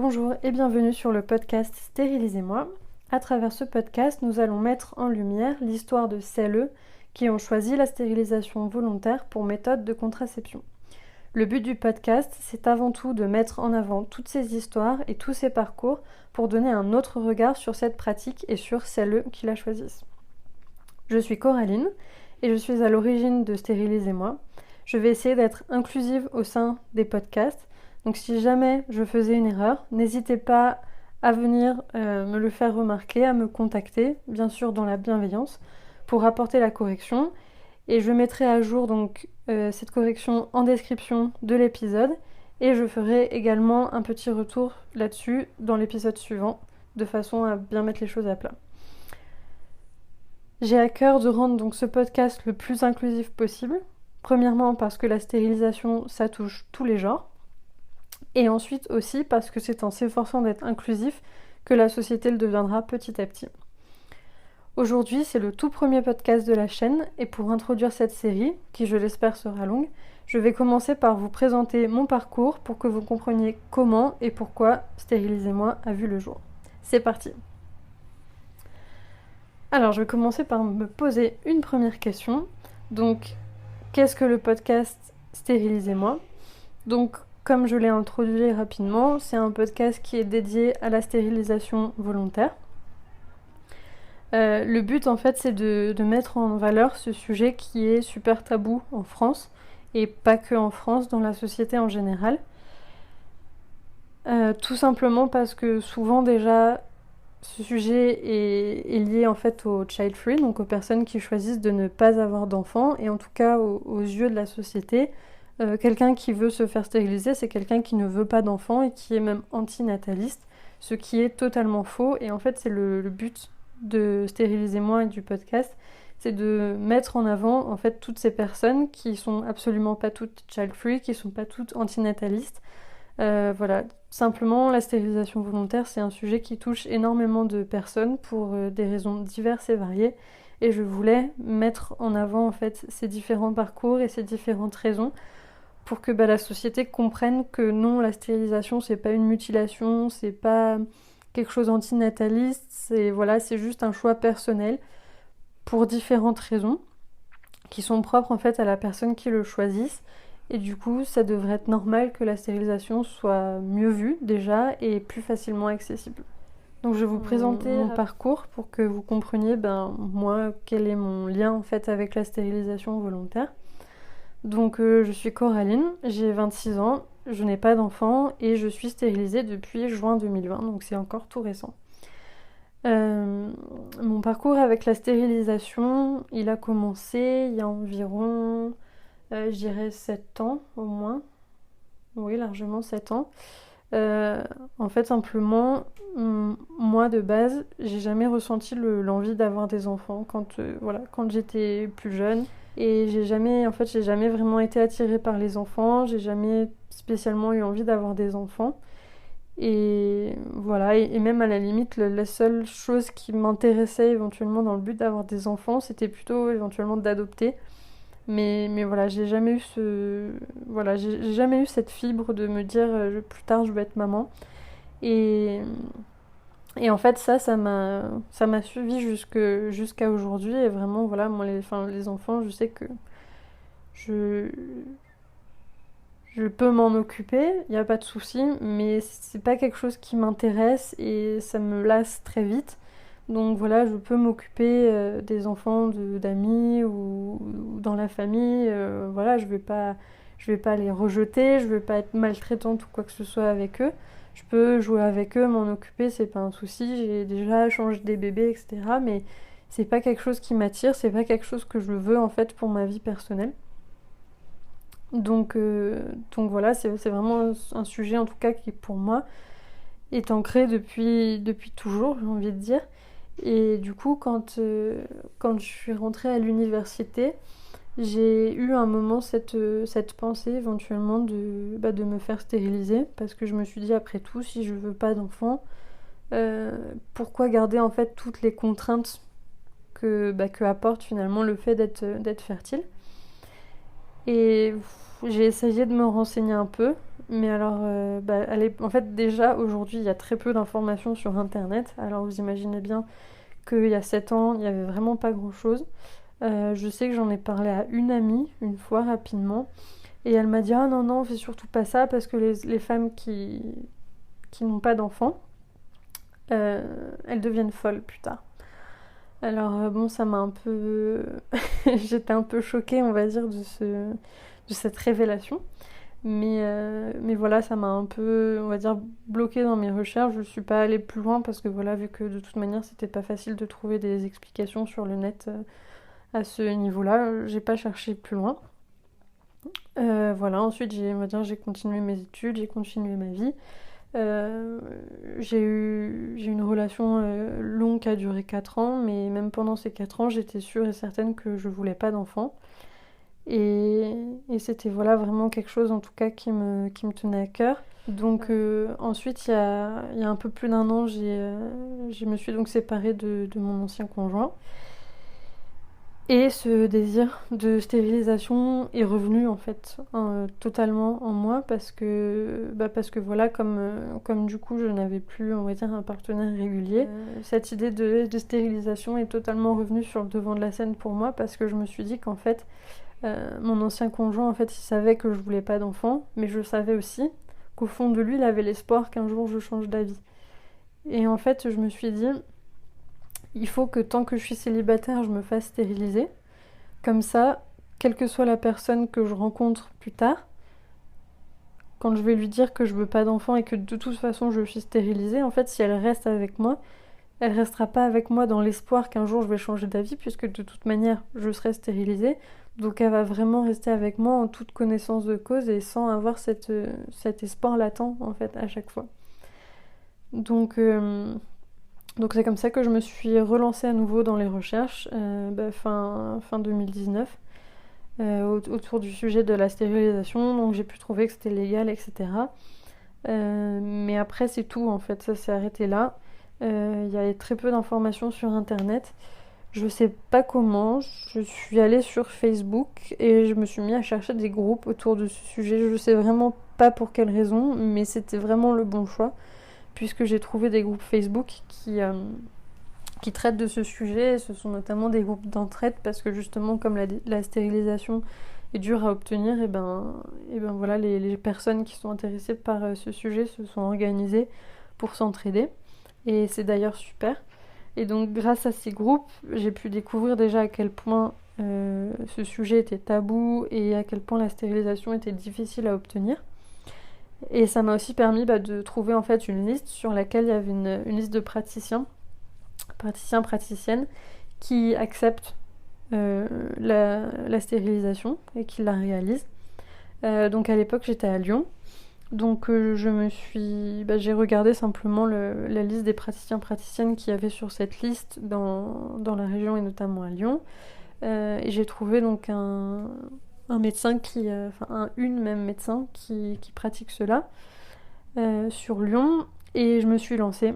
Bonjour et bienvenue sur le podcast Stérilisez-moi. À travers ce podcast, nous allons mettre en lumière l'histoire de celles qui ont choisi la stérilisation volontaire pour méthode de contraception. Le but du podcast, c'est avant tout de mettre en avant toutes ces histoires et tous ces parcours pour donner un autre regard sur cette pratique et sur celles qui la choisissent. Je suis Coraline et je suis à l'origine de Stérilisez-moi. Je vais essayer d'être inclusive au sein des podcasts. Donc si jamais je faisais une erreur, n'hésitez pas à venir me le faire remarquer, à me contacter, bien sûr dans la bienveillance, pour apporter la correction. Et je mettrai à jour donc cette correction en description de l'épisode. Et je ferai également un petit retour là-dessus dans l'épisode suivant, de façon à bien mettre les choses à plat. J'ai à cœur de rendre donc ce podcast le plus inclusif possible. Premièrement parce que la stérilisation, ça touche tous les genres. Et ensuite aussi parce que c'est en s'efforçant d'être inclusif que la société le deviendra petit à petit. Aujourd'hui, c'est le tout premier podcast de la chaîne et pour introduire cette série, qui je l'espère sera longue, je vais commencer par vous présenter mon parcours pour que vous compreniez comment et pourquoi Stérilisez-moi a vu le jour. C'est parti. Alors, je vais commencer par me poser une première question. Donc, qu'est-ce que le podcast Stérilisez-moi ? Donc, comme je l'ai introduit rapidement, c'est un podcast qui est dédié à la stérilisation volontaire. Le but en fait c'est de mettre en valeur ce sujet qui est super tabou en France et pas que en France, dans la société en général. Tout simplement parce que souvent déjà ce sujet est lié en fait au child free, donc aux personnes qui choisissent de ne pas avoir d'enfants et en tout cas aux yeux de la société. Quelqu'un qui veut se faire stériliser, c'est quelqu'un qui ne veut pas d'enfants et qui est même antinataliste, ce qui est totalement faux. Et en fait, c'est le but de Stérilisez-moi et du podcast, c'est de mettre en avant en fait toutes ces personnes qui sont absolument pas toutes child-free, qui sont pas toutes antinatalistes. Voilà, simplement la stérilisation volontaire, c'est un sujet qui touche énormément de personnes pour des raisons diverses et variées. Et je voulais mettre en avant en fait ces différents parcours et ces différentes raisons pour que la société comprenne que non, la stérilisation, c'est pas une mutilation, c'est pas quelque chose d'antinataliste, c'est juste un choix personnel pour différentes raisons qui sont propres en fait à la personne qui le choisisse. Et du coup, ça devrait être normal que la stérilisation soit mieux vue déjà et plus facilement accessible. Donc je vais vous présenter mon parcours pour que vous compreniez moi quel est mon lien en fait avec la stérilisation volontaire. Donc je suis Coraline, j'ai 26 ans, je n'ai pas d'enfant et je suis stérilisée depuis juin 2020, donc c'est encore tout récent. Mon parcours avec la stérilisation, il a commencé il y a environ, je dirais 7 ans au moins. Oui, largement 7 ans. En fait, simplement, moi de base, j'ai jamais ressenti l'envie d'avoir des enfants quand j'étais plus jeune. Et j'ai jamais vraiment été attirée par les enfants, j'ai jamais spécialement eu envie d'avoir des enfants. Et voilà, et même à la limite, la seule chose qui m'intéressait éventuellement dans le but d'avoir des enfants, c'était plutôt éventuellement d'adopter. Mais voilà, j'ai jamais eu cette fibre de me dire plus tard je vais être maman. Et, et en fait ça m'a suivi jusqu'à aujourd'hui. Et vraiment, voilà, moi les enfants, je sais que je peux m'en occuper, il n'y a pas de souci, mais c'est pas quelque chose qui m'intéresse et ça me lasse très vite. Donc voilà, je peux m'occuper des enfants d'amis ou dans la famille. Voilà, je vais pas les rejeter, je vais pas être maltraitante ou quoi que ce soit avec eux. Je peux jouer avec eux, m'en occuper, c'est pas un souci. J'ai déjà changé des bébés, etc. Mais c'est pas quelque chose qui m'attire, c'est pas quelque chose que je veux en fait pour ma vie personnelle. Donc voilà, c'est vraiment un sujet en tout cas qui pour moi est ancré depuis toujours, j'ai envie de dire. Et du coup, quand je suis rentrée à l'université, j'ai eu un moment cette pensée éventuellement de me faire stériliser, parce que je me suis dit, après tout, si je veux pas d'enfant, pourquoi garder en fait toutes les contraintes que apporte finalement le fait d'être fertile. Et j'ai essayé de me renseigner un peu. Mais alors, en fait, déjà, aujourd'hui, il y a très peu d'informations sur Internet. Alors, vous imaginez bien qu'il y a 7 ans, il n'y avait vraiment pas grand-chose. Je sais que j'en ai parlé à une amie, une fois, rapidement. Et elle m'a dit, ah non, non, fais surtout pas ça, parce que les femmes qui n'ont pas d'enfants, elles deviennent folles plus tard. Alors, bon, ça m'a un peu... J'étais un peu choquée, on va dire, de cette révélation. Mais voilà, ça m'a un peu, on va dire, bloquée dans mes recherches. Je suis pas allée plus loin parce que voilà, vu que de toute manière, c'était pas facile de trouver des explications sur le net à ce niveau-là, j'ai pas cherché plus loin. Voilà, ensuite, on va dire, j'ai continué mes études, j'ai continué ma vie. Euh, j'ai une relation longue qui a duré 4 ans, mais même pendant ces 4 ans, j'étais sûre et certaine que je voulais pas d'enfant. Et c'était voilà, vraiment quelque chose en tout cas qui me tenait à cœur. Donc ensuite, il y a un peu plus d'un an, je me suis donc séparée de mon ancien conjoint. Et ce désir de stérilisation est revenu en fait totalement en moi parce que voilà, comme du coup je n'avais plus, on va dire, un partenaire régulier, cette idée de stérilisation est totalement revenue sur le devant de la scène pour moi parce que je me suis dit qu'en fait mon ancien conjoint, en fait, il savait que je voulais pas d'enfant, mais je savais aussi qu'au fond de lui, il avait l'espoir qu'un jour je change d'avis. Et en fait, je me suis dit, il faut que tant que je suis célibataire, je me fasse stériliser. Comme ça, quelle que soit la personne que je rencontre plus tard, quand je vais lui dire que je veux pas d'enfant et que de toute façon je suis stérilisée, en fait, si elle reste avec moi, elle restera pas avec moi dans l'espoir qu'un jour je vais changer d'avis, puisque de toute manière, je serai stérilisée. Donc elle va vraiment rester avec moi en toute connaissance de cause et sans avoir cet espoir latent, en fait, à chaque fois. Donc, donc c'est comme ça que je me suis relancée à nouveau dans les recherches, fin 2019, autour du sujet de la stérilisation. Donc j'ai pu trouver que c'était légal, etc. Mais après, c'est tout, en fait, ça s'est arrêté là. Il y avait très peu d'informations sur Internet. Je sais pas comment, je suis allée sur Facebook et je me suis mis à chercher des groupes autour de ce sujet. Je sais vraiment pas pour quelle raison, mais c'était vraiment le bon choix, puisque j'ai trouvé des groupes Facebook qui traitent de ce sujet. Ce sont notamment des groupes d'entraide, parce que justement, comme la stérilisation est dure à obtenir, et ben voilà, les personnes qui sont intéressées par ce sujet se sont organisées pour s'entraider. Et c'est d'ailleurs super. Et donc grâce à ces groupes, j'ai pu découvrir déjà à quel point ce sujet était tabou et à quel point la stérilisation était difficile à obtenir. Et ça m'a aussi permis de trouver en fait une liste sur laquelle il y avait une liste de praticiennes qui acceptent la stérilisation et qui la réalisent. Donc à l'époque j'étais à Lyon. Donc j'ai regardé simplement la liste des praticiennes qu'il y avait sur cette liste dans la région et notamment à Lyon. Et j'ai trouvé donc un médecin une même médecin qui pratique cela sur Lyon. Et je me suis lancée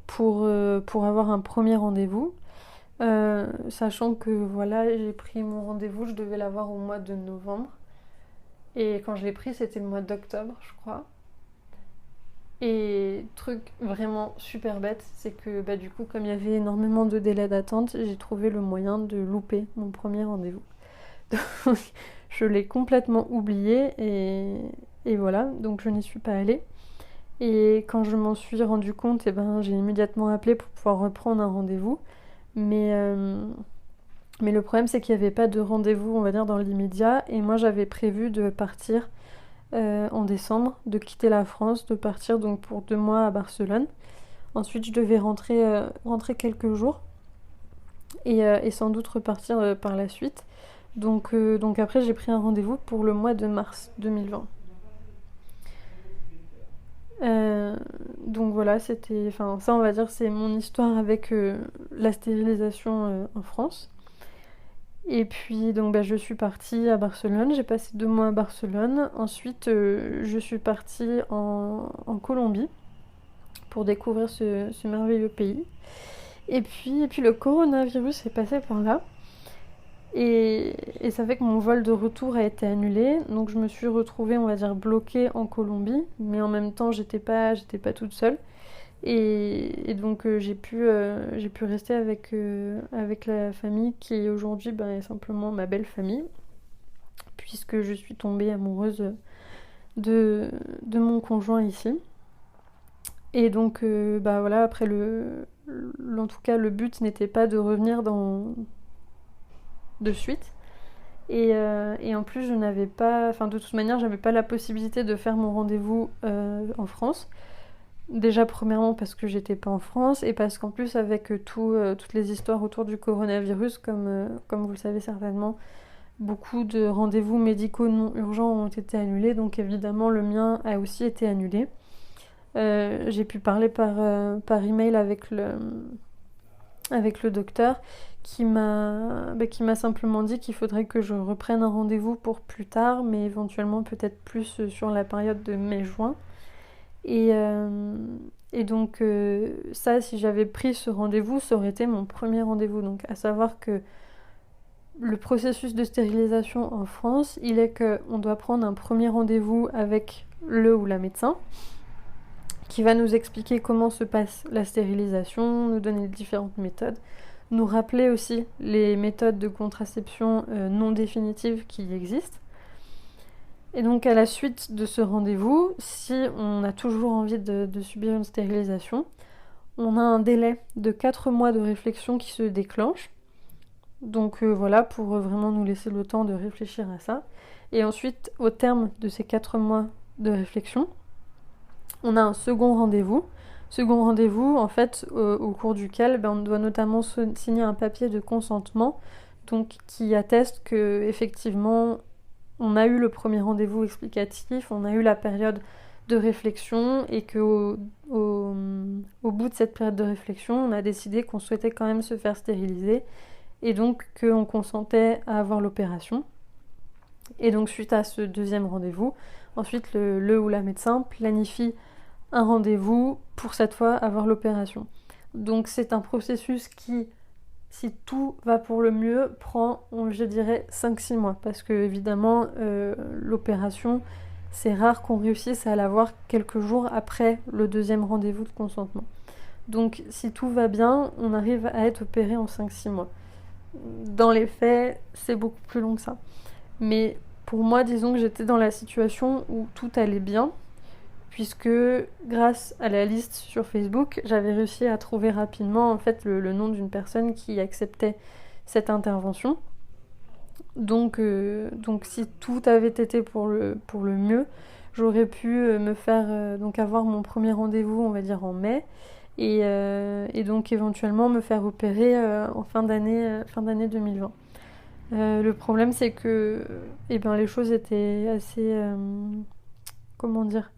pour avoir un premier rendez-vous. Sachant que voilà, j'ai pris mon rendez-vous, je devais l'avoir au mois de novembre. Et quand je l'ai pris, c'était le mois d'octobre, je crois. Et truc vraiment super bête, c'est que du coup, comme il y avait énormément de délais d'attente, j'ai trouvé le moyen de louper mon premier rendez-vous. Donc, je l'ai complètement oublié et voilà, donc je n'y suis pas allée. Et quand je m'en suis rendu compte, j'ai immédiatement appelé pour pouvoir reprendre un rendez-vous. Mais le problème, c'est qu'il n'y avait pas de rendez-vous, on va dire, dans l'immédiat. Et moi, j'avais prévu de partir en décembre, de quitter la France, de partir donc pour 2 mois à Barcelone. Ensuite, je devais rentrer quelques jours et sans doute repartir par la suite. Donc après, j'ai pris un rendez-vous pour le mois de mars 2020. Donc voilà, ça on va dire, c'est mon histoire avec la stérilisation en France. Et puis donc je suis partie à Barcelone, j'ai passé 2 mois à Barcelone. Ensuite je suis partie en Colombie pour découvrir ce merveilleux pays. Et puis le coronavirus est passé par là. Et ça fait que mon vol de retour a été annulé. Donc je me suis retrouvée, on va dire, bloquée en Colombie. Mais en même temps, j'étais pas toute seule. Et donc j'ai pu rester avec la famille qui aujourd'hui est simplement ma belle famille. Puisque je suis tombée amoureuse de mon conjoint ici. Et donc, voilà, après en tout cas, le but n'était pas de revenir de suite. Et en plus, je n'avais pas, enfin, de toute manière, j'avais pas la possibilité de faire mon rendez-vous en France. Déjà, premièrement, parce que j'étais pas en France, et parce qu'en plus, avec toutes les histoires autour du coronavirus, comme vous le savez certainement, beaucoup de rendez-vous médicaux non urgents ont été annulés, donc évidemment, le mien a aussi été annulé. J'ai pu parler par email avec le docteur qui m'a simplement dit qu'il faudrait que je reprenne un rendez-vous pour plus tard, mais éventuellement peut-être plus sur la période de mai-juin. Et, euh, et donc ça, si j'avais pris ce rendez-vous, ça aurait été mon premier rendez-vous. Donc à savoir que le processus de stérilisation en France, il est qu'on doit prendre un premier rendez-vous avec le ou la médecin qui va nous expliquer comment se passe la stérilisation, nous donner les différentes méthodes, nous rappeler aussi les méthodes de contraception non définitives qui existent. Et donc à la suite de ce rendez-vous, si on a toujours envie de subir une stérilisation, on a un délai de 4 mois de réflexion qui se déclenche. Donc voilà, pour vraiment nous laisser le temps de réfléchir à ça. Et ensuite, au terme de ces 4 mois de réflexion, on a un second rendez-vous. Second rendez-vous, en fait, au cours duquel on doit notamment signer un papier de consentement, donc qui atteste que effectivement on a eu le premier rendez-vous explicatif, on a eu la période de réflexion et qu'au au bout de cette période de réflexion, on a décidé qu'on souhaitait quand même se faire stériliser et donc qu'on consentait à avoir l'opération. Et donc suite à ce deuxième rendez-vous, ensuite le ou la médecin planifie un rendez-vous pour cette fois avoir l'opération. Donc c'est un processus qui, si tout va pour le mieux, prend, je dirais, 5-6 mois. Parce que évidemment, l'opération, c'est rare qu'on réussisse à l'avoir quelques jours après le deuxième rendez-vous de consentement. Donc si tout va bien, on arrive à être opéré en 5-6 mois. Dans les faits, c'est beaucoup plus long que ça. Mais pour moi, disons que j'étais dans la situation où tout allait bien, puisque grâce à la liste sur Facebook, j'avais réussi à trouver rapidement en fait le nom d'une personne qui acceptait cette intervention. Donc si tout avait été pour le mieux, j'aurais pu me faire donc avoir mon premier rendez-vous, on va dire en mai, et donc éventuellement me faire opérer en fin d'année 2020. Le problème c'est que les choses étaient assez comment dire,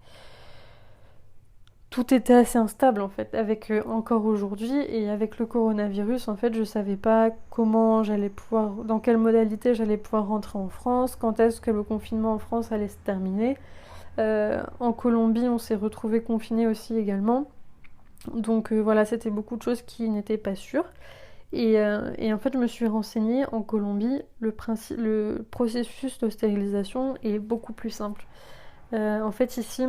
tout était assez instable en fait, avec encore aujourd'hui et avec le coronavirus en fait je savais pas comment j'allais pouvoir, dans quelle modalité j'allais pouvoir rentrer en France, quand est-ce que le confinement en France allait se terminer. En Colombie on s'est retrouvé confiné aussi également, donc voilà, c'était beaucoup de choses qui n'étaient pas sûres. Et en fait je me suis renseignée en Colombie, le processus de stérilisation est beaucoup plus simple. En fait ici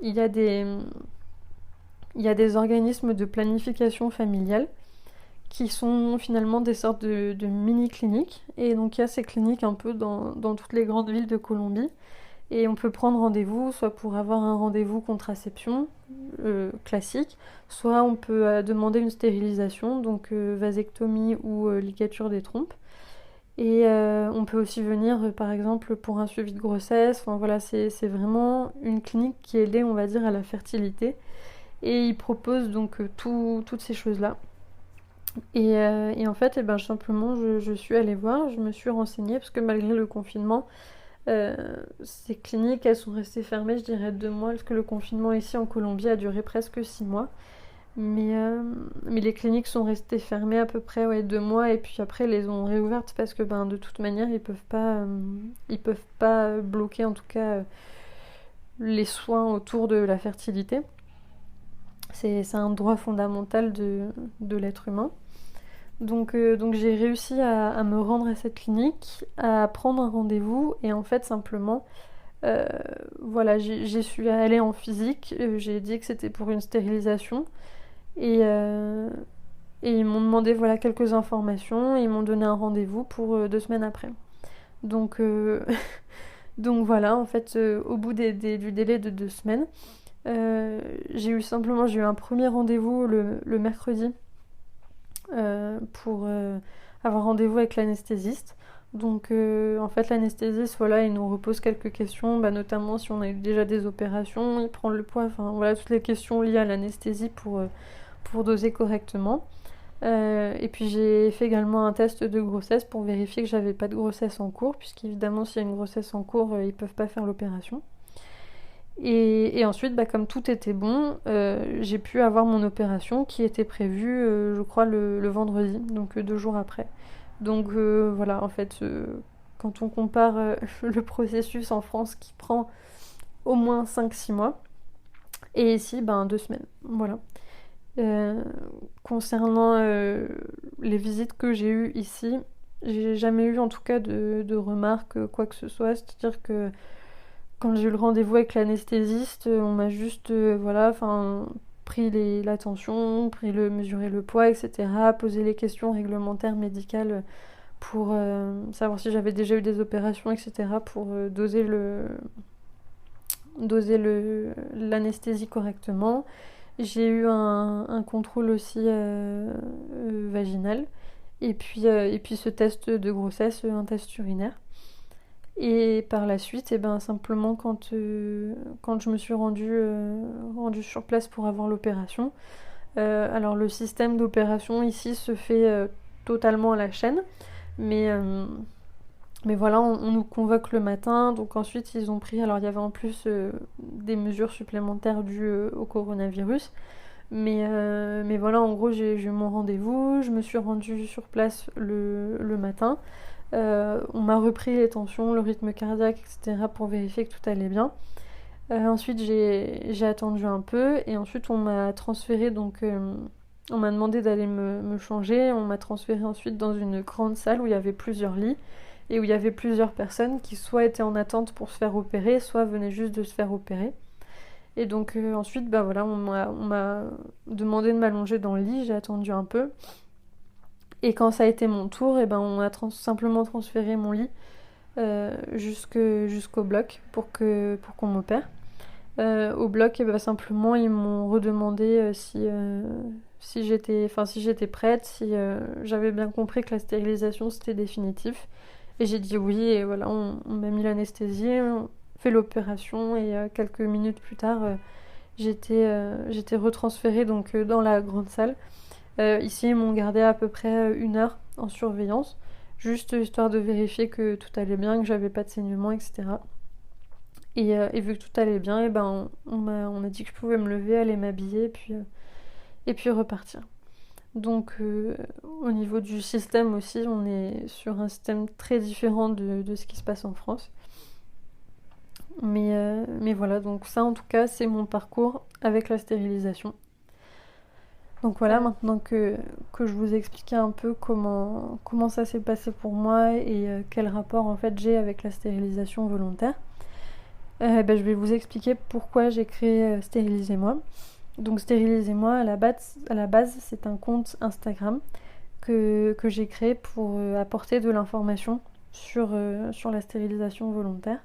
il y a des organismes de planification familiale qui sont finalement des sortes de mini-cliniques. Et donc il y a ces cliniques un peu dans toutes les grandes villes de Colombie. Et on peut prendre rendez-vous, soit pour avoir un rendez-vous contraception classique, soit on peut demander une stérilisation, donc vasectomie ou ligature des trompes. Et on peut aussi venir, par exemple, pour un suivi de grossesse. Enfin voilà, c'est vraiment une clinique qui est liée, on va dire, à la fertilité. Et il propose donc toutes ces choses-là. Et en fait, simplement, je suis allée voir, je me suis renseignée, parce que malgré le confinement, ces cliniques, elles sont restées fermées, je dirais 2 mois, parce que le confinement ici en Colombie a duré presque 6 mois. Mais les cliniques sont restées fermées à peu près 2 mois, et puis après, elles les ont réouvertes, parce que de toute manière, ils peuvent pas bloquer, en tout cas, les soins autour de la fertilité. C'est un droit fondamental de l'être humain. Donc j'ai réussi à me rendre à cette clinique, à prendre un rendez-vous et en fait simplement, euh, voilà, j'y suis allée en physique, j'ai dit que c'était pour une stérilisation et, euh, et ils m'ont demandé voilà quelques informations et ils m'ont donné un rendez-vous pour 2 semaines après. Donc, donc voilà, en fait, au bout du délai de 2 semaines, j'ai eu un premier rendez-vous le mercredi pour avoir rendez-vous avec l'anesthésiste. Donc en fait l'anesthésiste voilà il nous repose quelques questions, bah, notamment si on a eu déjà des opérations, il prend le poids, enfin voilà toutes les questions liées à l'anesthésie pour doser correctement. Et puis j'ai fait également un test de grossesse pour vérifier que j'avais pas de grossesse en cours, puisqu'évidemment s'il y a une grossesse en cours, ils peuvent pas faire l'opération. Et ensuite, bah, comme tout était bon, j'ai pu avoir mon opération qui était prévue, je crois, le vendredi, donc 2 jours après. Donc voilà, en fait, quand on compare le processus en France qui prend au moins 5-6 mois, et ici, ben 2 semaines. Voilà. Euh, Concernant les visites que j'ai eues ici, j'ai jamais eu en tout cas de remarques, quoi que ce soit. C'est-à-dire que quand j'ai eu le rendez-vous avec l'anesthésiste, on m'a juste, voilà, enfin, pris la tension, mesuré le poids, etc., posé les questions réglementaires médicales pour savoir si j'avais déjà eu des opérations, etc., pour doser l'anesthésie correctement. J'ai eu un contrôle aussi vaginal. Et puis ce test de grossesse, un test urinaire. Et par la suite, et ben, simplement quand je me suis rendue sur place pour avoir l'opération, alors le système d'opération ici se fait totalement à la chaîne, mais, euh, mais voilà, on nous convoque le matin, donc ensuite ils ont pris, alors il y avait en plus des mesures supplémentaires dues au coronavirus, mais voilà, en gros j'ai eu mon rendez-vous, je me suis rendue sur place le matin. On m'a repris les tensions, le rythme cardiaque, etc. pour vérifier que tout allait bien. Ensuite, j'ai attendu un peu et ensuite on m'a transféré, donc on m'a demandé d'aller me changer. On m'a transféré ensuite dans une grande salle où il y avait plusieurs lits et où il y avait plusieurs personnes qui soit étaient en attente pour se faire opérer, soit venaient juste de se faire opérer. Et donc ensuite, bah voilà, on m'a demandé de m'allonger dans le lit, j'ai attendu un peu. Et quand ça a été mon tour, et ben on a simplement transféré mon lit jusqu'au bloc pour qu'on m'opère. Au bloc, et ben simplement ils m'ont redemandé si j'étais prête, si j'avais bien compris que la stérilisation c'était définitif. Et j'ai dit oui, et voilà, on m'a mis l'anesthésie, on fait l'opération, et quelques minutes plus tard, j'étais retransférée donc dans la grande salle. Ici, ils m'ont gardé à peu près 1 heure en surveillance, juste histoire de vérifier que tout allait bien, que j'avais pas de saignement, etc. Et vu que tout allait bien, et ben on m'a dit que je pouvais me lever, aller m'habiller, et puis repartir. Donc au niveau du système aussi, on est sur un système très différent de ce qui se passe en France. Mais voilà, donc ça en tout cas, c'est mon parcours avec la stérilisation. Donc voilà, maintenant que je vous ai expliqué un peu comment ça s'est passé pour moi et quel rapport en fait j'ai avec la stérilisation volontaire, ben, je vais vous expliquer pourquoi j'ai créé Stérilisez-moi. Donc Stérilisez-moi, à la base, c'est un compte Instagram que j'ai créé pour apporter de l'information sur la stérilisation volontaire.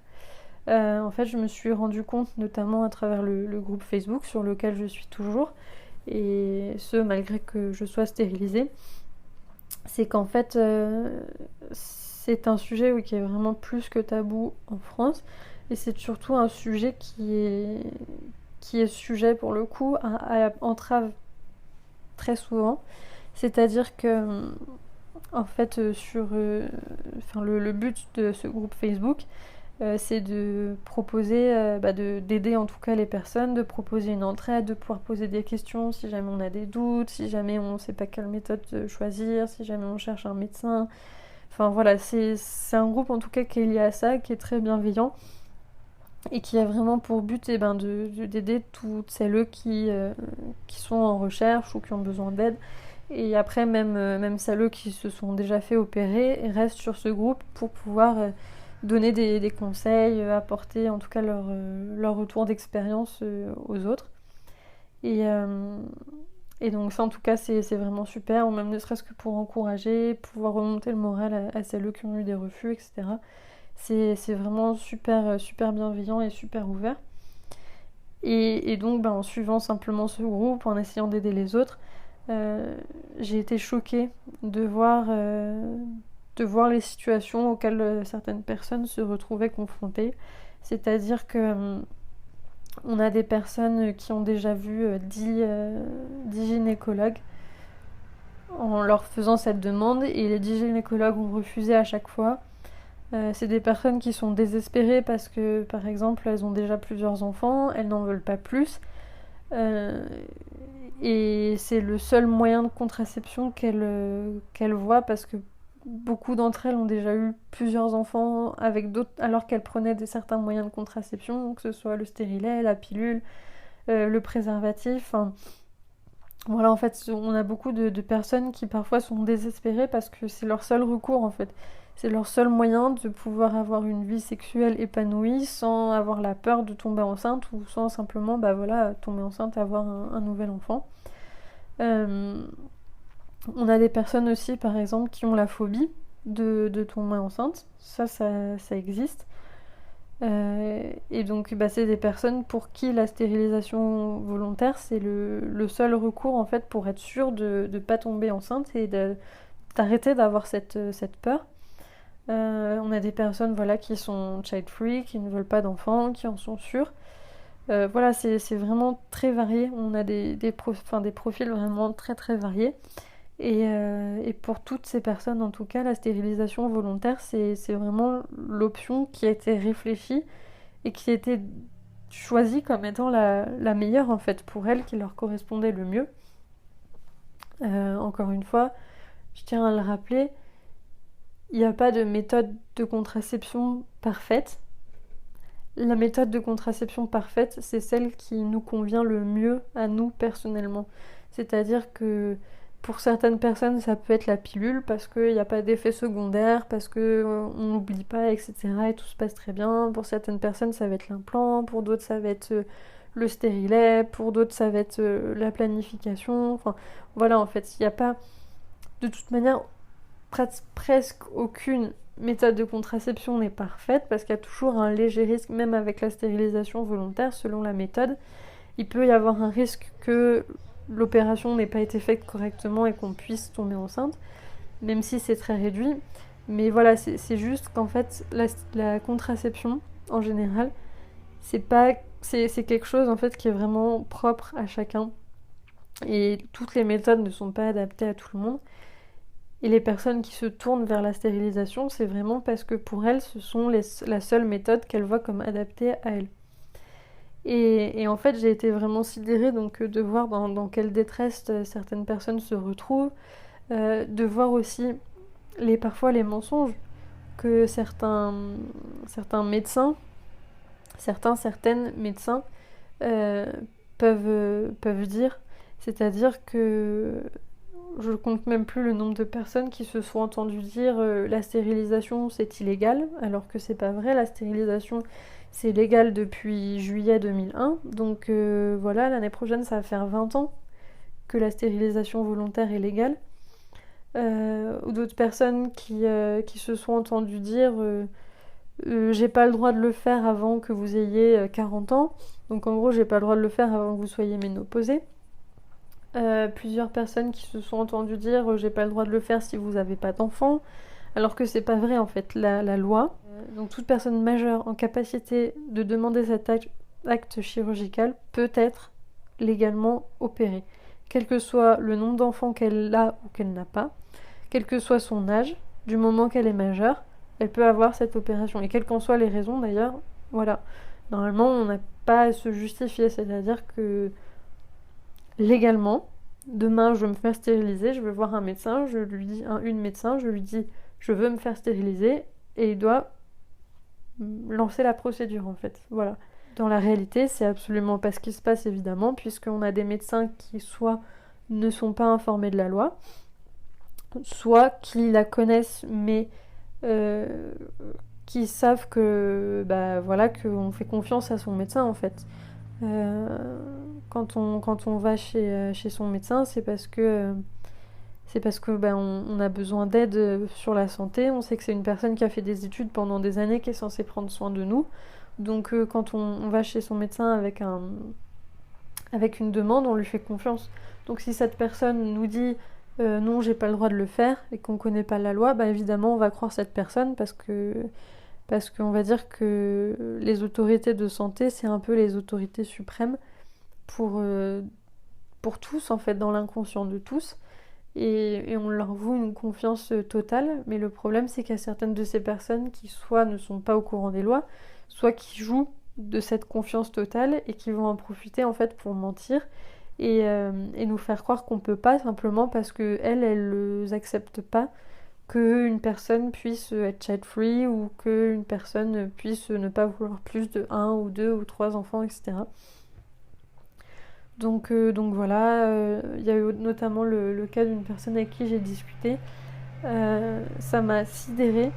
En fait, je me suis rendu compte, notamment à travers le groupe Facebook sur lequel je suis toujours, et ce malgré que je sois stérilisée, c'est qu'en fait c'est un sujet qui est vraiment plus que tabou en France, et c'est surtout un sujet qui est sujet pour le coup à entrave très souvent. C'est-à-dire que en fait le but de ce groupe Facebook, c'est de proposer, d'aider en tout cas les personnes, de proposer une entraide, de pouvoir poser des questions si jamais on a des doutes, si jamais on ne sait pas quelle méthode choisir, si jamais on cherche un médecin. Enfin voilà, c'est un groupe en tout cas qui est lié à ça, qui est très bienveillant et qui a vraiment pour but d'aider toutes celles qui sont en recherche ou qui ont besoin d'aide. Et après, même celles qui se sont déjà fait opérer restent sur ce groupe pour pouvoir donner des conseils, apporter en tout cas leur retour d'expérience aux autres. Et, euh, et donc ça, en tout cas, c'est vraiment super, ou même ne serait-ce que pour encourager, pouvoir remonter le moral à celles qui ont eu des refus, etc. C'est vraiment super, super bienveillant et super ouvert. Et donc, en suivant simplement ce groupe, en essayant d'aider les autres, j'ai été choquée de voir les situations auxquelles certaines personnes se retrouvaient confrontées. C'est-à-dire que on a des personnes qui ont déjà vu 10 gynécologues en leur faisant cette demande, et les 10 gynécologues ont refusé à chaque fois. C'est des personnes qui sont désespérées parce que, par exemple, elles ont déjà plusieurs enfants, elles n'en veulent pas plus. Euh, et c'est le seul moyen de contraception qu'elles voient, parce que beaucoup d'entre elles ont déjà eu plusieurs enfants avec d'autres, alors qu'elles prenaient certains moyens de contraception, que ce soit le stérilet, la pilule, le préservatif. Enfin, voilà, en fait, on a beaucoup de personnes qui parfois sont désespérées parce que c'est leur seul recours, en fait. C'est leur seul moyen de pouvoir avoir une vie sexuelle épanouie sans avoir la peur de tomber enceinte, ou sans simplement, voilà, tomber enceinte et avoir un nouvel enfant. Euh, on a des personnes aussi, par exemple, qui ont la phobie de tomber enceinte. Ça existe. Et donc, c'est des personnes pour qui la stérilisation volontaire, c'est le seul recours, en fait, pour être sûr de ne pas tomber enceinte et d'arrêter d'avoir cette peur. On a des personnes, voilà, qui sont child-free, qui ne veulent pas d'enfants, qui en sont sûres. Voilà, c'est vraiment très varié. On a des profils vraiment très très variés. Et pour toutes ces personnes, en tout cas, la stérilisation volontaire, c'est vraiment l'option qui a été réfléchie et qui a été choisie comme étant la meilleure, en fait, pour elles, qui leur correspondait le mieux. Encore une fois, je tiens à le rappeler, il n'y a pas de méthode de contraception parfaite. La méthode de contraception parfaite, c'est celle qui nous convient le mieux à nous personnellement. C'est-à-dire que pour certaines personnes, ça peut être la pilule parce qu'il n'y a pas d'effet secondaire, parce qu'on n'oublie pas, etc. Et tout se passe très bien. Pour certaines personnes, ça va être l'implant. Pour d'autres, ça va être le stérilet. Pour d'autres, ça va être la planification. Enfin, voilà, en fait, il n'y a pas... De toute manière, presque aucune méthode de contraception n'est parfaite, parce qu'il y a toujours un léger risque, même avec la stérilisation volontaire, selon la méthode. Il peut y avoir un risque que l'opération n'ait pas été faite correctement et qu'on puisse tomber enceinte, même si c'est très réduit. Mais voilà, c'est juste qu'en fait, la contraception, en général, c'est quelque chose, en fait, qui est vraiment propre à chacun. Et toutes les méthodes ne sont pas adaptées à tout le monde. Et les personnes qui se tournent vers la stérilisation, c'est vraiment parce que pour elles, ce sont la seule méthode qu'elles voient comme adaptée à elles. Et en fait, j'ai été vraiment sidérée donc, de voir dans quelle détresse certaines personnes se retrouvent, de voir aussi parfois les mensonges que certains médecins, certaines médecins euh, peuvent dire. C'est-à-dire que je compte même plus le nombre de personnes qui se sont entendues dire la stérilisation c'est illégal, alors que c'est pas vrai. La stérilisation c'est légal depuis juillet 2001, donc voilà, l'année prochaine ça va faire 20 ans que la stérilisation volontaire est légale. Ou d'autres personnes qui se sont entendues dire j'ai pas le droit de le faire avant que vous ayez 40 ans, donc en gros j'ai pas le droit de le faire avant que vous soyez ménopausée. Plusieurs personnes qui se sont entendues dire j'ai pas le droit de le faire si vous n'avez pas d'enfant, alors que c'est pas vrai, en fait. La loi, donc toute personne majeure en capacité de demander cet acte chirurgical peut être légalement opérée, quel que soit le nombre d'enfants qu'elle a ou qu'elle n'a pas, quel que soit son âge. Du moment qu'elle est majeure, elle peut avoir cette opération, et quelles qu'en soient les raisons d'ailleurs. Voilà, normalement on n'a pas à se justifier, c'est-à-dire que légalement, demain je veux me faire stériliser, je vais voir un médecin, une médecin, je lui dis je veux me faire stériliser, et il doit lancer la procédure, en fait. Voilà. Dans la réalité, c'est absolument pas ce qui se passe, évidemment, puisqu'on a des médecins qui soit ne sont pas informés de la loi, soit qui la connaissent mais qui savent que bah voilà qu'on fait confiance à son médecin en fait. Quand on va chez son médecin, c'est parce que bah, on a besoin d'aide sur la santé. On sait que c'est une personne qui a fait des études pendant des années qui est censée prendre soin de nous. Donc quand on va chez son médecin avec une demande, on lui fait confiance. Donc si cette personne nous dit non, j'ai pas le droit de le faire et qu'on connaît pas la loi, bah évidemment on va croire cette personne parce qu'on va dire que les autorités de santé, c'est un peu les autorités suprêmes pour tous en fait, dans l'inconscient de tous. Et on leur voue une confiance totale, mais le problème c'est qu'il y a certaines de ces personnes qui soit ne sont pas au courant des lois, soit qui jouent de cette confiance totale et qui vont en profiter en fait pour mentir et nous faire croire qu'on peut pas simplement parce que elles acceptent pas qu'une personne puisse être child free ou qu'une personne puisse ne pas vouloir plus de un ou deux ou trois enfants, etc. Donc voilà, il y a eu notamment le cas d'une personne avec qui j'ai discuté. Ça m'a sidérée.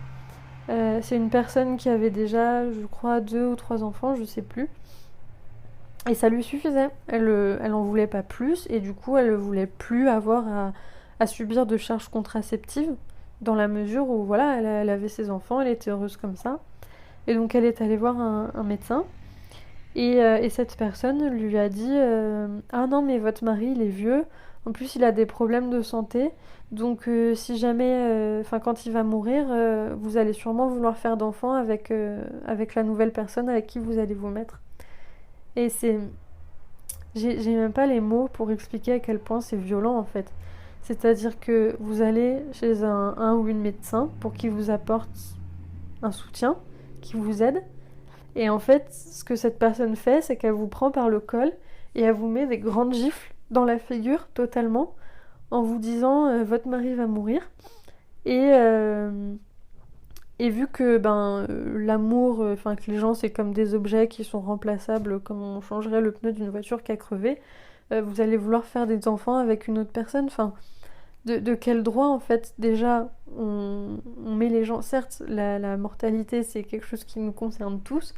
C'est une personne qui avait déjà, je crois, deux ou trois enfants, je sais plus. Et ça lui suffisait. Elle en voulait pas plus et du coup, elle ne voulait plus avoir à subir de charges contraceptives dans la mesure où voilà, elle avait ses enfants, elle était heureuse comme ça. Et donc elle est allée voir un médecin. Et cette personne lui a dit ah non, mais votre mari, il est vieux. En plus, il a des problèmes de santé. Donc, si jamais, quand il va mourir, vous allez sûrement vouloir faire d'enfants avec la nouvelle personne avec qui vous allez vous mettre. Et j'ai même pas les mots pour expliquer à quel point c'est violent en fait. C'est-à-dire que vous allez chez un ou une médecin pour qu'il vous apporte un soutien, qui vous aide. Et en fait, ce que cette personne fait, c'est qu'elle vous prend par le col et elle vous met des grandes gifles dans la figure totalement en vous disant votre mari va mourir. Et, et vu que l'amour, que les gens c'est comme des objets qui sont remplaçables, comme on changerait le pneu d'une voiture qui a crevé, vous allez vouloir faire des enfants avec une autre personne. Enfin, de quel droit en fait déjà on met les gens. Certes, la mortalité c'est quelque chose qui nous concerne tous,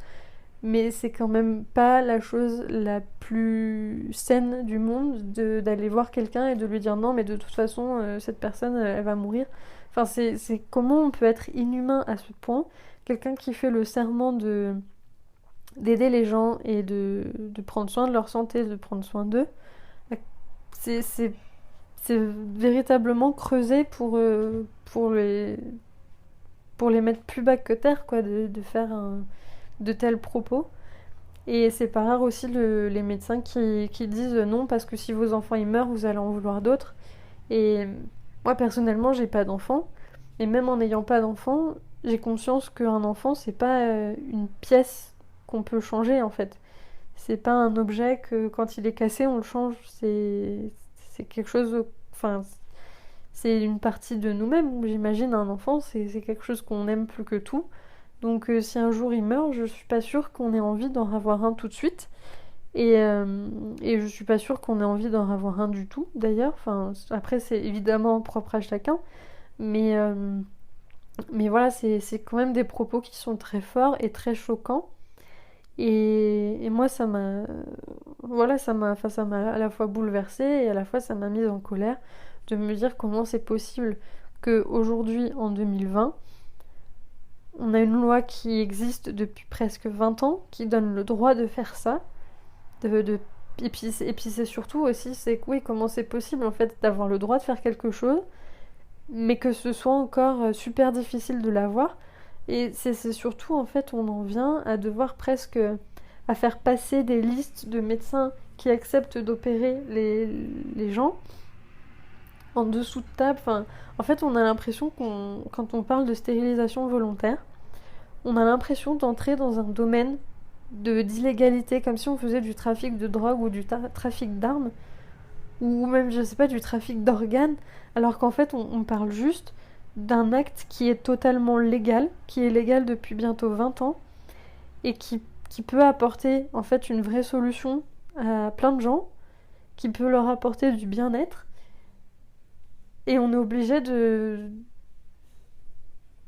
mais c'est quand même pas la chose la plus saine du monde d'aller voir quelqu'un et de lui dire non mais de toute façon cette personne elle va mourir. Enfin c'est comment on peut être inhumain à ce point. Quelqu'un qui fait le serment d'aider les gens et de prendre soin de leur santé, de prendre soin d'eux, c'est véritablement creusé pour les mettre plus bas que terre, quoi, de faire de tels propos. Et c'est pas rare aussi les médecins qui disent non, parce que si vos enfants ils meurent, vous allez en vouloir d'autres. Et moi personnellement, j'ai pas d'enfants. Et même en n'ayant pas d'enfants, j'ai conscience qu'un enfant, c'est pas une pièce qu'on peut changer en fait. C'est pas un objet que quand il est cassé, on le change. C'est quelque chose. Enfin, c'est une partie de nous-mêmes. J'imagine un enfant, c'est quelque chose qu'on aime plus que tout. Donc si un jour il meurt, je suis pas sûre qu'on ait envie d'en avoir un tout de suite. Et je suis pas sûre qu'on ait envie d'en avoir un du tout, d'ailleurs. Enfin, après, c'est évidemment propre à chacun. Mais, mais voilà, c'est quand même des propos qui sont très forts et très choquants. Et moi, voilà, ça m'a à la fois bouleversée et à la fois ça m'a mise en colère de me dire comment c'est possible qu'aujourd'hui, en 2020, on a une loi qui existe depuis presque 20 ans qui donne le droit de faire ça. Et puis c'est surtout aussi, c'est oui, comment c'est possible en fait d'avoir le droit de faire quelque chose, mais que ce soit encore super difficile de l'avoir. Et c'est surtout en fait, on en vient à devoir presque à faire passer des listes de médecins qui acceptent d'opérer les gens en dessous de table. Enfin, en fait, on a l'impression quand on parle de stérilisation volontaire, on a l'impression d'entrer dans un domaine d'illégalité, comme si on faisait du trafic de drogue ou du trafic d'armes, ou même, je sais pas, du trafic d'organes, alors qu'en fait, on parle juste d'un acte qui est totalement légal, qui est légal depuis bientôt 20 ans, et qui peut apporter, en fait, une vraie solution à plein de gens, qui peut leur apporter du bien-être. Et on est obligé de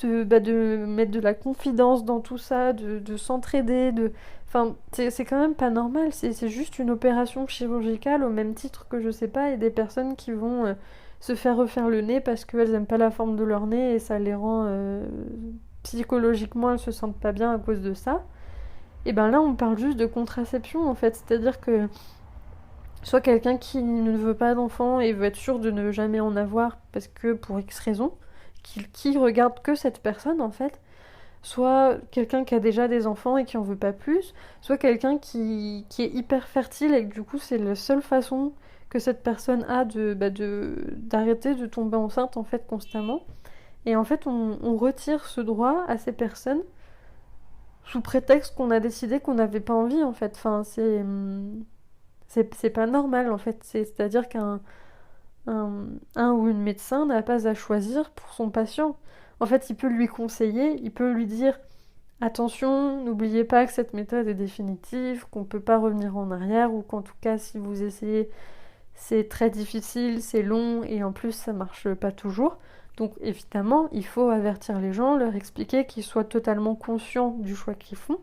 mettre de la confidence dans tout ça, de s'entraider, de... Enfin, c'est quand même pas normal, c'est juste une opération chirurgicale au même titre que, je sais pas, et des personnes qui vont se faire refaire le nez parce qu'elles aiment pas la forme de leur nez et ça les rend... psychologiquement, elles se sentent pas bien à cause de ça. Et ben là, on parle juste de contraception, en fait. C'est-à-dire que soit quelqu'un qui ne veut pas d'enfant et veut être sûr de ne jamais en avoir parce que pour X raison, qui regarde que cette personne en fait, soit quelqu'un qui a déjà des enfants et qui en veut pas plus, soit quelqu'un qui est hyper fertile et que du coup c'est la seule façon que cette personne a d'arrêter de tomber enceinte en fait constamment. Et en fait on retire ce droit à ces personnes sous prétexte qu'on a décidé qu'on n'avait pas envie en fait. Enfin c'est pas normal en fait. C'est-à-dire un ou une médecin n'a pas à choisir pour son patient. En fait, il peut lui conseiller, il peut lui dire attention, n'oubliez pas que cette méthode est définitive, qu'on ne peut pas revenir en arrière, ou qu'en tout cas, si vous essayez, c'est très difficile, c'est long, et en plus, ça marche pas toujours. Donc, évidemment, il faut avertir les gens, leur expliquer qu'ils soient totalement conscients du choix qu'ils font.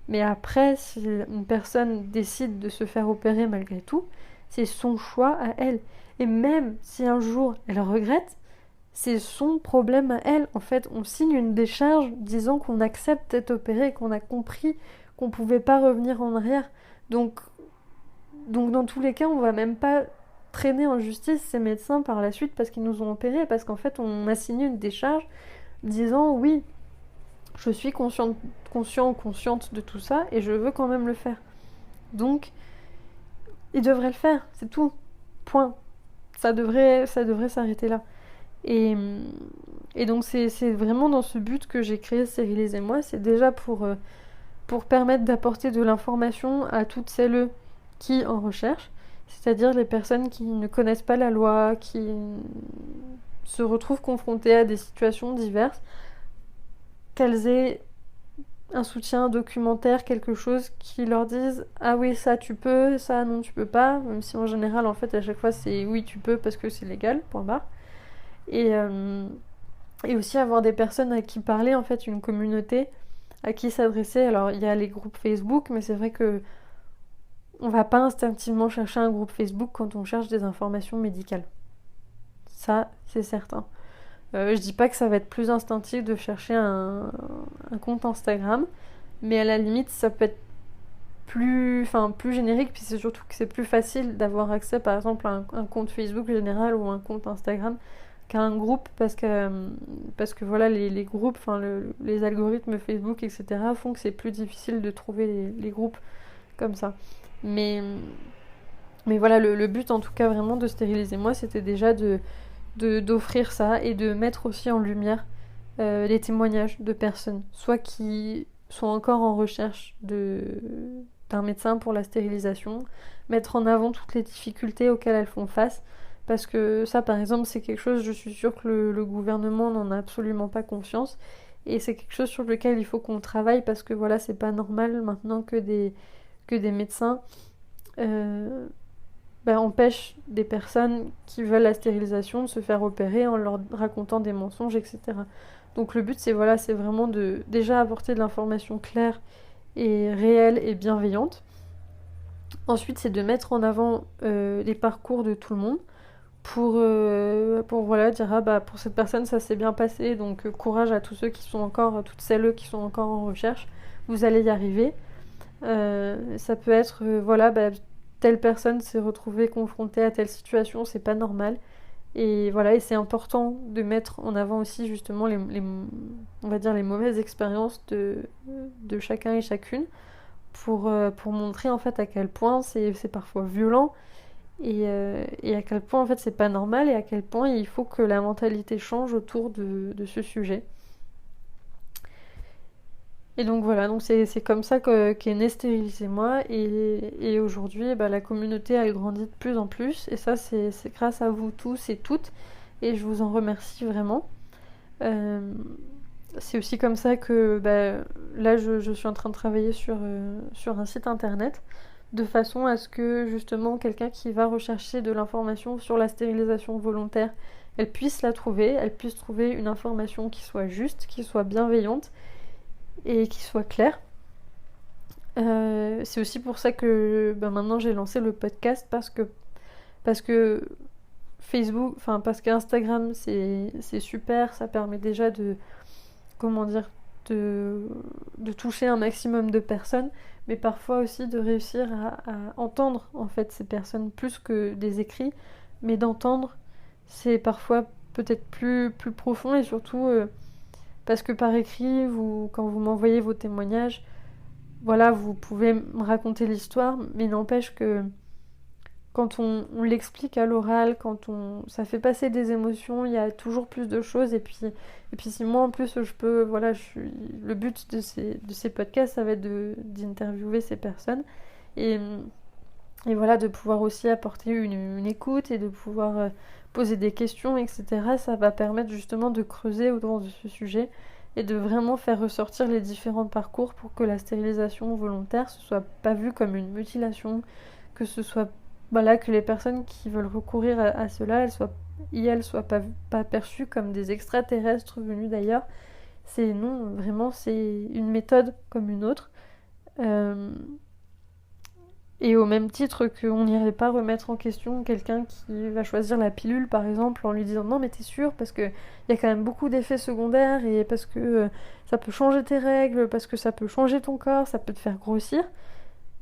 Mais après, si une personne décide de se faire opérer malgré tout, c'est son choix à elle. Et même si un jour elle regrette, c'est son problème à elle. En fait, on signe une décharge disant qu'on accepte d'être opéré, qu'on a compris qu'on pouvait pas revenir en arrière. Donc, donc dans tous les cas, on va même pas traîner en justice ces médecins par la suite parce qu'ils nous ont opérés, parce qu'en fait, on a signé une décharge disant oui, je suis consciente de tout ça et je veux quand même le faire. Donc, il devrait le faire, c'est tout. Point. Ça devrait s'arrêter là. Et, et donc, c'est vraiment dans ce but que j'ai créé Stérilisez-moi. C'est déjà pour permettre d'apporter de l'information à toutes celles qui en recherchent, c'est-à-dire les personnes qui ne connaissent pas la loi, qui se retrouvent confrontées à des situations diverses, qu'elles aient un soutien documentaire, quelque chose qui leur dise ah oui ça tu peux, ça non tu peux pas, même si en général en fait à chaque fois c'est oui tu peux parce que c'est légal, point barre. Et, et aussi avoir des personnes à qui parler, en fait une communauté à qui s'adresser. Alors il y a les groupes Facebook, mais c'est vrai que on va pas instinctivement chercher un groupe Facebook quand on cherche des informations médicales. Ça c'est certain. Je dis pas que ça va être plus instinctif de chercher un compte Instagram, mais à la limite, ça peut être plus générique, puis c'est surtout que c'est plus facile d'avoir accès, par exemple, à un compte Facebook général ou un compte Instagram qu'à un groupe, parce que voilà, les groupes, les algorithmes Facebook, etc., font que c'est plus difficile de trouver les groupes comme ça. Mais, mais voilà, le but, en tout cas, vraiment, de Stériliser Moi, c'était déjà d'offrir ça et de mettre aussi en lumière les témoignages de personnes, soit qui sont encore en recherche d'un médecin pour la stérilisation, mettre en avant toutes les difficultés auxquelles elles font face, parce que ça par exemple c'est quelque chose, je suis sûre que le gouvernement n'en a absolument pas conscience, et c'est quelque chose sur lequel il faut qu'on travaille, parce que voilà, c'est pas normal maintenant que des médecins empêche des personnes qui veulent la stérilisation de se faire opérer en leur racontant des mensonges, etc. Donc le but, c'est vraiment de déjà apporter de l'information claire et réelle et bienveillante. Ensuite, c'est de mettre en avant les parcours de tout le monde pour voilà, dire pour cette personne ça s'est bien passé, donc courage à tous ceux qui sont encore, à toutes celles qui sont encore en recherche, vous allez y arriver. Ça peut être telle personne s'est retrouvée confrontée à telle situation, c'est pas normal. Et voilà, et c'est important de mettre en avant aussi justement on va dire les mauvaises expériences de chacun et chacune pour montrer en fait à quel point c'est parfois violent et à quel point en fait c'est pas normal et à quel point il faut que la mentalité change autour de ce sujet. Et donc voilà, donc c'est comme ça qu'est né Stérilisez-moi, et aujourd'hui la communauté elle grandit de plus en plus, et ça c'est grâce à vous tous et toutes, et je vous en remercie vraiment. C'est aussi comme ça que là je suis en train de travailler sur un site internet de façon à ce que justement quelqu'un qui va rechercher de l'information sur la stérilisation volontaire, elle puisse la trouver, elle puisse trouver une information qui soit juste, qui soit bienveillante et qui soit claire. C'est aussi pour ça que maintenant j'ai lancé le podcast parce que Facebook, enfin parce qu'Instagram c'est super, ça permet déjà de comment dire de toucher un maximum de personnes, mais parfois aussi de réussir à entendre en fait ces personnes plus que des écrits, mais d'entendre c'est parfois peut-être plus profond et surtout parce que par écrit, quand vous m'envoyez vos témoignages, voilà, vous pouvez me raconter l'histoire, mais n'empêche que quand on l'explique à l'oral, ça fait passer des émotions, il y a toujours plus de choses. Et puis si moi en plus je peux, voilà, le but de ces podcasts, ça va être d'interviewer ces personnes et, et voilà, de pouvoir aussi apporter une écoute et de pouvoir poser des questions, etc. Ça va permettre justement de creuser autour de ce sujet et de vraiment faire ressortir les différents parcours pour que la stérilisation volontaire ne soit pas vue comme une mutilation, que ce soit voilà, que les personnes qui veulent recourir à cela, elles soient pas perçues comme des extraterrestres venus d'ailleurs. Non, vraiment, c'est une méthode comme une autre. Et au même titre qu'on n'irait pas remettre en question quelqu'un qui va choisir la pilule, par exemple, en lui disant non mais t'es sûr, parce qu'il y a quand même beaucoup d'effets secondaires, et parce que ça peut changer tes règles, parce que ça peut changer ton corps, ça peut te faire grossir.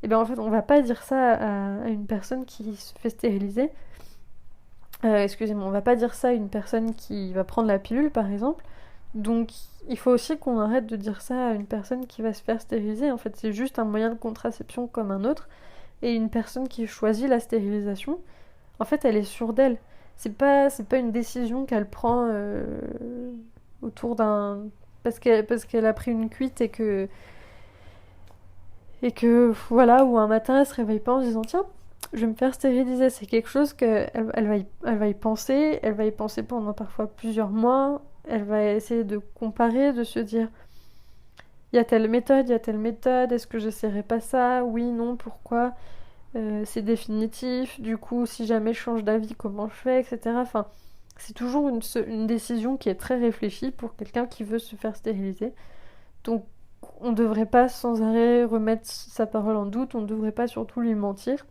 Et bien en fait on va pas dire ça à une personne qui se fait stériliser. Excusez-moi, on va pas dire ça à une personne qui va prendre la pilule par exemple. Donc il faut aussi qu'on arrête de dire ça à une personne qui va se faire stériliser. En fait c'est juste un moyen de contraception comme un autre. Et une personne qui choisit la stérilisation, en fait elle est sûre d'elle. C'est pas une décision qu'elle prend autour d'un... parce qu'elle a pris une cuite et que voilà, ou un matin elle se réveille pas en se disant tiens, je vais me faire stériliser. C'est quelque chose qu'elle elle va y penser, elle va y penser pendant parfois plusieurs mois, elle va essayer de comparer, de se dire il y a telle méthode, est-ce que j'essaierai pas ça, oui, non, pourquoi, c'est définitif, du coup si jamais je change d'avis comment je fais, etc. Enfin, c'est toujours une décision qui est très réfléchie pour quelqu'un qui veut se faire stériliser. Donc on ne devrait pas sans arrêt remettre sa parole en doute, on ne devrait pas surtout lui mentir.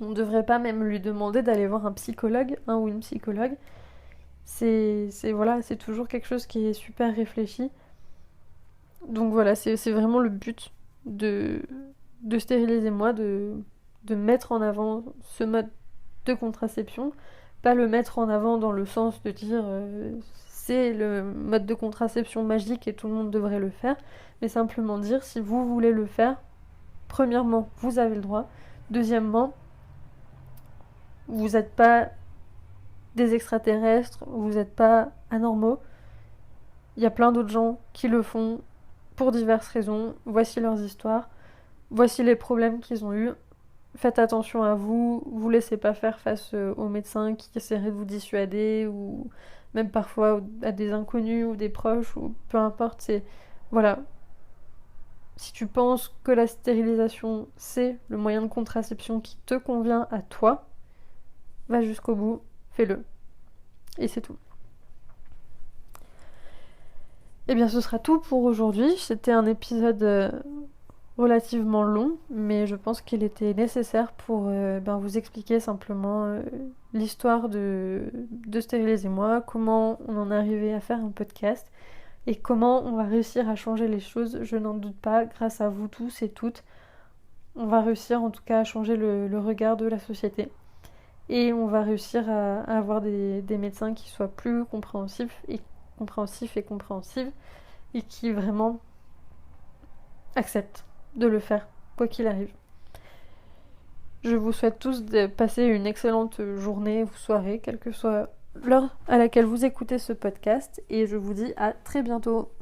On ne devrait pas même lui demander d'aller voir un psychologue, ou une psychologue. Voilà, c'est toujours quelque chose qui est super réfléchi. Donc voilà, c'est vraiment le but de stériliser moi, de mettre en avant ce mode de contraception. Pas le mettre en avant dans le sens de dire c'est le mode de contraception magique et tout le monde devrait le faire, mais simplement dire si vous voulez le faire, premièrement, vous avez le droit. Deuxièmement, vous n'êtes pas des extraterrestres, vous n'êtes pas anormaux. Il y a plein d'autres gens qui le font pour diverses raisons. Voici leurs histoires, voici les problèmes qu'ils ont eus. Faites attention à vous, vous laissez pas faire face aux médecins qui essaieraient de vous dissuader, ou même parfois à des inconnus ou des proches, ou peu importe. Voilà. Si tu penses que la stérilisation c'est le moyen de contraception qui te convient à toi, va jusqu'au bout, fais-le. Et c'est tout. Eh bien ce sera tout pour aujourd'hui. C'était un épisode relativement long, mais je pense qu'il était nécessaire pour vous expliquer simplement l'histoire de Stériliser moi, comment on en est arrivé à faire un podcast et comment on va réussir à changer les choses. Je n'en doute pas, grâce à vous tous et toutes, on va réussir en tout cas à changer le regard de la société. Et on va réussir à avoir des médecins qui soient plus compréhensifs et compréhensives, et qui vraiment acceptent de le faire, quoi qu'il arrive. Je vous souhaite tous de passer une excellente journée ou soirée, quelle que soit l'heure à laquelle vous écoutez ce podcast, et je vous dis à très bientôt.